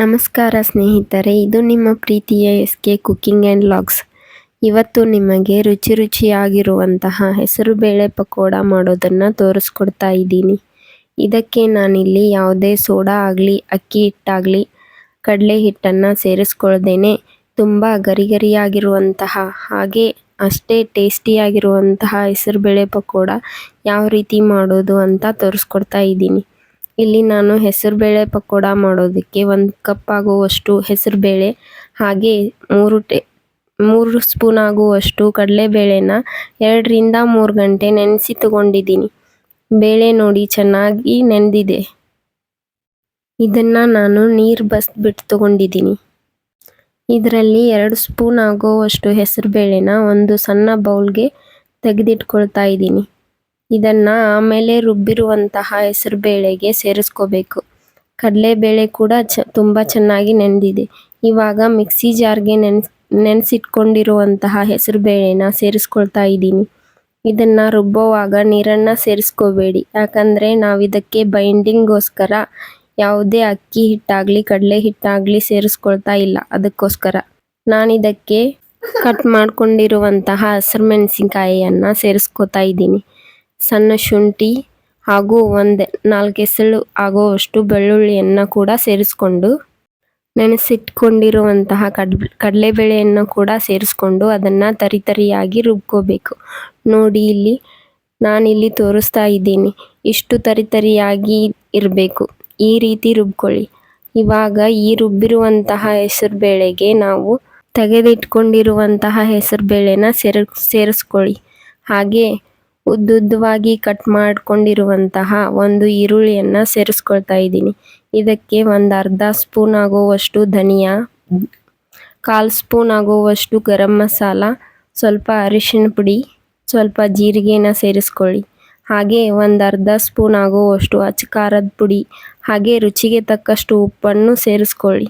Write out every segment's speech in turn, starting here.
ನಮಸ್ಕಾರ ಸ್ನೇಹಿತರೆ, ಇದು ನಿಮ್ಮ ಪ್ರೀತಿಯ SK ಕುಕಿಂಗ್ ಆ್ಯಂಡ್ ವ್ಲಾಗ್ಸ್. ಇವತ್ತು ನಿಮಗೆ ರುಚಿಯಾಗಿರುವಂತಹ ಹೆಸರುಬೇಳೆ ಪಕೋಡ ಮಾಡೋದನ್ನು ತೋರಿಸ್ಕೊಡ್ತಾ ಇದ್ದೀನಿ. ಇದಕ್ಕೆ ನಾನಿಲ್ಲಿ ಯಾವುದೇ ಸೋಡಾ ಆಗಲಿ ಅಕ್ಕಿ ಹಿಟ್ಟಾಗಲಿ ಕಡಲೆ ಹಿಟ್ಟನ್ನು ಸೇರಿಸ್ಕೊಳ್ದೇನೆ ತುಂಬ ಗರಿಗರಿಯಾಗಿರುವಂತಹ ಹಾಗೆ ಅಷ್ಟೇ ಟೇಸ್ಟಿಯಾಗಿರುವಂತಹ ಹೆಸರುಬೇಳೆ ಪಕೋಡ ಯಾವ ರೀತಿ ಮಾಡೋದು ಅಂತ ತೋರಿಸ್ಕೊಡ್ತಾ ಇದ್ದೀನಿ. ಇಲ್ಲಿ ನಾನು ಹೆಸರುಬೇಳೆ ಪಕೋಡ ಮಾಡೋದಕ್ಕೆ 1 ಕಪ್ ಆಗುವಷ್ಟು ಹೆಸರುಬೇಳೆ ಹಾಗೆ 3 ಸ್ಪೂನ್ ಆಗುವಷ್ಟು ಕಡಲೆಬೇಳೆನ 2 ರಿಂದ 3 ಗಂಟೆ ನೆನೆಸಿ ತಗೊಂಡಿದ್ದೀನಿ. ಬೇಳೆ ನೋಡಿ ಚೆನ್ನಾಗಿ ನೆಂದಿದೆ. ಇದನ್ನು ನಾನು ನೀರು ಬಸಿದ್ಬಿಟ್ಟು ತಗೊಂಡಿದ್ದೀನಿ. ಇದರಲ್ಲಿ 2 ಸ್ಪೂನ್ ಆಗುವಷ್ಟು ಹೆಸರುಬೇಳೆನ ಒಂದು ಸಣ್ಣ ಬೌಲ್ಗೆ ತೆಗೆದಿಟ್ಕೊಳ್ತಾ ಇದ್ದೀನಿ. ಇದನ್ನು ಆಮೇಲೆ ರುಬ್ಬಿರುವಂತಹ ಹೆಸರುಬೇಳೆಗೆ ಸೇರಿಸ್ಕೋಬೇಕು. ಕಡಲೆಬೇಳೆ ಕೂಡ ತುಂಬ ಚೆನ್ನಾಗಿ ನೆಂದಿದೆ. ಇವಾಗ ಮಿಕ್ಸಿ ಜಾರ್ಗೆ ನೆನೆಸಿಟ್ಕೊಂಡಿರುವಂತಹ ಹೆಸರುಬೇಳೆನ ಸೇರಿಸ್ಕೊಳ್ತಾ ಇದ್ದೀನಿ. ಇದನ್ನು ರುಬ್ಬೋವಾಗ ನೀರನ್ನು ಸೇರಿಸ್ಕೋಬೇಡಿ, ಯಾಕಂದರೆ ನಾವು ಇದಕ್ಕೆ ಬೈಂಡಿಂಗ್ಗೋಸ್ಕರ ಯಾವುದೇ ಅಕ್ಕಿ ಹಿಟ್ಟಾಗಲಿ ಕಡಲೆ ಹಿಟ್ಟಾಗಲಿ ಸೇರಿಸ್ಕೊಳ್ತಾ ಇಲ್ಲ. ಅದಕ್ಕೋಸ್ಕರ ನಾನಿದಕ್ಕೆ ಕಟ್ ಮಾಡ್ಕೊಂಡಿರುವಂತಹ ಹಸಿರು ಮೆಣಸಿನ್ಕಾಯಿಯನ್ನು ಸೇರಿಸ್ಕೊತಾ ಇದ್ದೀನಿ. ಸಣ್ಣ ಶುಂಠಿ ಹಾಗೂ 4 ಎಸಳು ಆಗುವಷ್ಟು ಬೆಳ್ಳುಳ್ಳಿಯನ್ನು ಕೂಡ ಸೇರಿಸ್ಕೊಂಡು ನೆನೆಸಿಟ್ಕೊಂಡಿರುವಂತಹ ಕಡಲೆಬೇಳೆಯನ್ನು ಕೂಡ ಸೇರಿಸ್ಕೊಂಡು ಅದನ್ನು ತರಿಯಾಗಿ ರುಬ್ಕೋಬೇಕು. ನೋಡಿ ಇಲ್ಲಿ ನಾನಿಲ್ಲಿ ತೋರಿಸ್ತಾ ಇದ್ದೀನಿ. ಇಷ್ಟು ತರಿಯಾಗಿ ಇರಬೇಕು. ಈ ರೀತಿ ರುಬ್ಕೊಳ್ಳಿ. ಇವಾಗ ಈ ರುಬ್ಬಿರುವಂತಹ ಹೆಸರುಬೇಳೆಗೆ ನಾವು ತೆಗೆದಿಟ್ಕೊಂಡಿರುವಂತಹ ಹೆಸರುಬೇಳೆನ ಸೇರಿಸ್ಕೊಳ್ಳಿ. ಹಾಗೆ ಉದ್ದುದ್ದವಾಗಿ ಕಟ್ ಮಾಡ್ಕೊಂಡಿರುವಂತಹ ಒಂದು ಈರುಳ್ಳಿಯನ್ನು ಸೇರಿಸ್ಕೊಳ್ತಾ ಇದ್ದೀನಿ. ಇದಕ್ಕೆ ಅರ್ಧ ಸ್ಪೂನ್ ಆಗುವಷ್ಟು ಧನಿಯಾ, 1/4 ಸ್ಪೂನ್ ಆಗುವಷ್ಟು ಗರಂ ಮಸಾಲ, ಸ್ವಲ್ಪ ಅರಿಶಿಣ ಪುಡಿ, ಸ್ವಲ್ಪ ಜೀರಿಗೆನ ಸೇರಿಸ್ಕೊಳ್ಳಿ. ಹಾಗೆ ಅರ್ಧ ಸ್ಪೂನ್ ಆಗುವಷ್ಟು ಅಚ್ಚ ಖಾರದ ಪುಡಿ ಹಾಗೆ ರುಚಿಗೆ ತಕ್ಕಷ್ಟು ಉಪ್ಪನ್ನು ಸೇರಿಸ್ಕೊಳ್ಳಿ.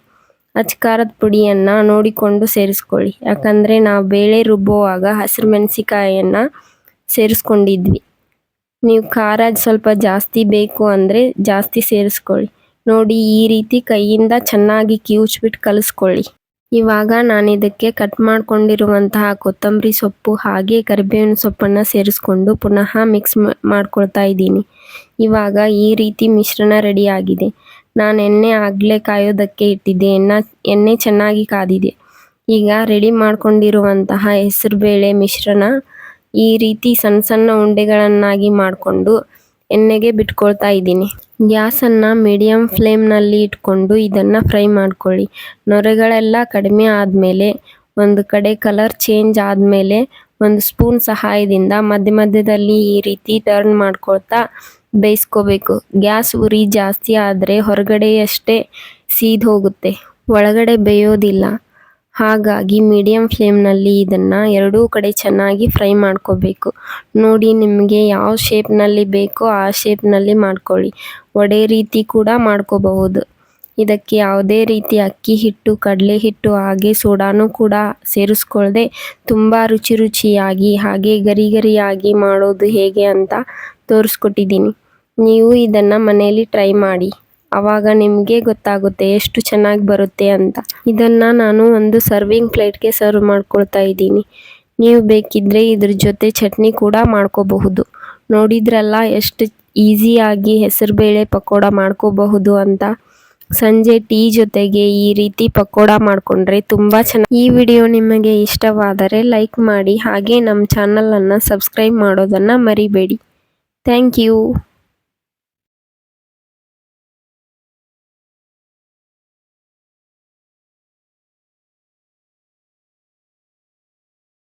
ಅಚ್ಚ ಖಾರದ ಪುಡಿಯನ್ನು ನೋಡಿಕೊಂಡು ಸೇರಿಸ್ಕೊಳ್ಳಿ, ಯಾಕಂದರೆ ನಾವು ಬೇಳೆ ರುಬ್ಬುವಾಗ ಹಸಿರು ಮೆಣಸಿಕಾಯನ್ನು ಸೇರಿಸ್ಕೊಂಡಿದ್ವಿ. ನೀವು ಖಾರ ಸ್ವಲ್ಪ ಜಾಸ್ತಿ ಬೇಕು ಅಂದರೆ ಜಾಸ್ತಿ ಸೇರಿಸ್ಕೊಳ್ಳಿ. ನೋಡಿ ಈ ರೀತಿ ಕೈಯಿಂದ ಚೆನ್ನಾಗಿ ಕಿವುಚ್ಬಿಟ್ಟು ಕಲಿಸ್ಕೊಳ್ಳಿ. ಇವಾಗ ನಾನು ಇದಕ್ಕೆ ಕಟ್ ಮಾಡ್ಕೊಂಡಿರುವಂತಹ ಕೊತ್ತಂಬರಿ ಸೊಪ್ಪು ಹಾಗೆ ಕರಿಬೇವಿನ ಸೊಪ್ಪನ್ನು ಸೇರಿಸ್ಕೊಂಡು ಪುನಃ ಮಿಕ್ಸ್ ಮಾಡ್ಕೊಳ್ತಾ ಇದ್ದೀನಿ. ಇವಾಗ ಈ ರೀತಿ ಮಿಶ್ರಣ ರೆಡಿಯಾಗಿದೆ. ನಾನು ಎಣ್ಣೆ ಆಗಲೇ ಕಾಯೋದಕ್ಕೆ ಇಟ್ಟಿದ್ದೆ. ಎಣ್ಣೆ ಚೆನ್ನಾಗಿ ಕಾದಿದೆ. ಈಗ ರೆಡಿ ಮಾಡ್ಕೊಂಡಿರುವಂತಹ ಹೆಸರುಬೇಳೆ ಮಿಶ್ರಣ ಈ ರೀತಿ ಸಣ್ಣ ಸಣ್ಣ ಉಂಡೆಗಳನ್ನಾಗಿ ಮಾಡಿಕೊಂಡು ಎಣ್ಣೆಗೆ ಬಿಟ್ಕೊಳ್ತಾ ಇದ್ದೀನಿ. ಗ್ಯಾಸನ್ನು ಮೀಡಿಯಂ ಫ್ಲೇಮ್ನಲ್ಲಿ ಇಟ್ಕೊಂಡು ಇದನ್ನು ಫ್ರೈ ಮಾಡ್ಕೊಳ್ಳಿ. ನೊರೆಗಳೆಲ್ಲ ಕಡಿಮೆ ಆದಮೇಲೆ ಒಂದು ಕಡೆ ಕಲರ್ ಚೇಂಜ್ ಆದಮೇಲೆ 1 ಸ್ಪೂನ್ ಸಹಾಯದಿಂದ ಮಧ್ಯದಲ್ಲಿ ಈ ರೀತಿ ಟರ್ನ್ ಮಾಡ್ಕೊಳ್ತಾ ಬೇಯಿಸ್ಕೋಬೇಕು. ಗ್ಯಾಸ್ ಉರಿ ಜಾಸ್ತಿ ಆದರೆ ಹೊರಗಡೆಯಷ್ಟೇ ಸೀದ್ ಹೋಗುತ್ತೆ, ಒಳಗಡೆ ಬೇಯೋದಿಲ್ಲ. ಹಾಗಾಗಿ ಮೀಡಿಯಂ ಫ್ಲೇಮ್ನಲ್ಲಿ ಇದನ್ನು ಎರಡೂ ಕಡೆ ಚೆನ್ನಾಗಿ ಫ್ರೈ ಮಾಡ್ಕೋಬೇಕು. ನೋಡಿ ನಿಮಗೆ ಯಾವ ಶೇಪ್ನಲ್ಲಿ ಬೇಕೋ ಆ ಶೇಪ್ನಲ್ಲಿ ಮಾಡ್ಕೊಳ್ಳಿ. ವಡೆ ರೀತಿ ಕೂಡ ಮಾಡ್ಕೋಬಹುದು. ಇದಕ್ಕೆ ಯಾವುದೇ ರೀತಿ ಅಕ್ಕಿ ಹಿಟ್ಟು ಕಡಲೆ ಹಿಟ್ಟು ಹಾಗೆ ಸೋಡಾನು ಕೂಡ ಸೇರಿಸ್ಕೊಳ್ದೆ ತುಂಬ ರುಚಿಯಾಗಿ ಹಾಗೆ ಗರಿಯಾಗಿ ಮಾಡೋದು ಹೇಗೆ ಅಂತ ತೋರಿಸ್ಕೊಟ್ಟಿದ್ದೀನಿ. ನೀವು ಇದನ್ನು ಮನೆಯಲ್ಲಿ ಟ್ರೈ ಮಾಡಿ. ಆವಾಗ ನಿಮಗೆ ಗೊತ್ತಾಗುತ್ತೆ ಎಷ್ಟು ಚೆನ್ನಾಗಿ ಬರುತ್ತೆ ಅಂತ. ಇದನ್ನು ನಾನು ಒಂದು ಸರ್ವಿಂಗ್ ಪ್ಲೇಟ್ಗೆ ಸರ್ವ್ ಮಾಡ್ಕೊಳ್ತಾ ಇದ್ದೀನಿ. ನೀವು ಬೇಕಿದ್ದರೆ ಇದ್ರ ಜೊತೆ ಚಟ್ನಿ ಕೂಡ ಮಾಡ್ಕೋಬಹುದು. ನೋಡಿದ್ರಲ್ಲ ಎಷ್ಟು ಈಸಿಯಾಗಿ ಹೆಸರುಬೇಳೆ ಪಕೋಡ ಮಾಡ್ಕೋಬಹುದು ಅಂತ. ಸಂಜೆ ಟೀ ಜೊತೆಗೆ ಈ ರೀತಿ ಪಕೋಡ ಮಾಡಿಕೊಂಡ್ರೆ ತುಂಬ ಚೆನ್ನಾಗಿ. ಈ ವಿಡಿಯೋ ನಿಮಗೆ ಇಷ್ಟವಾದರೆ ಲೈಕ್ ಮಾಡಿ ಹಾಗೆ ನಮ್ಮ ಚಾನಲನ್ನು ಸಬ್ಸ್ಕ್ರೈಬ್ ಮಾಡೋದನ್ನು ಮರಿಬೇಡಿ. Thank you.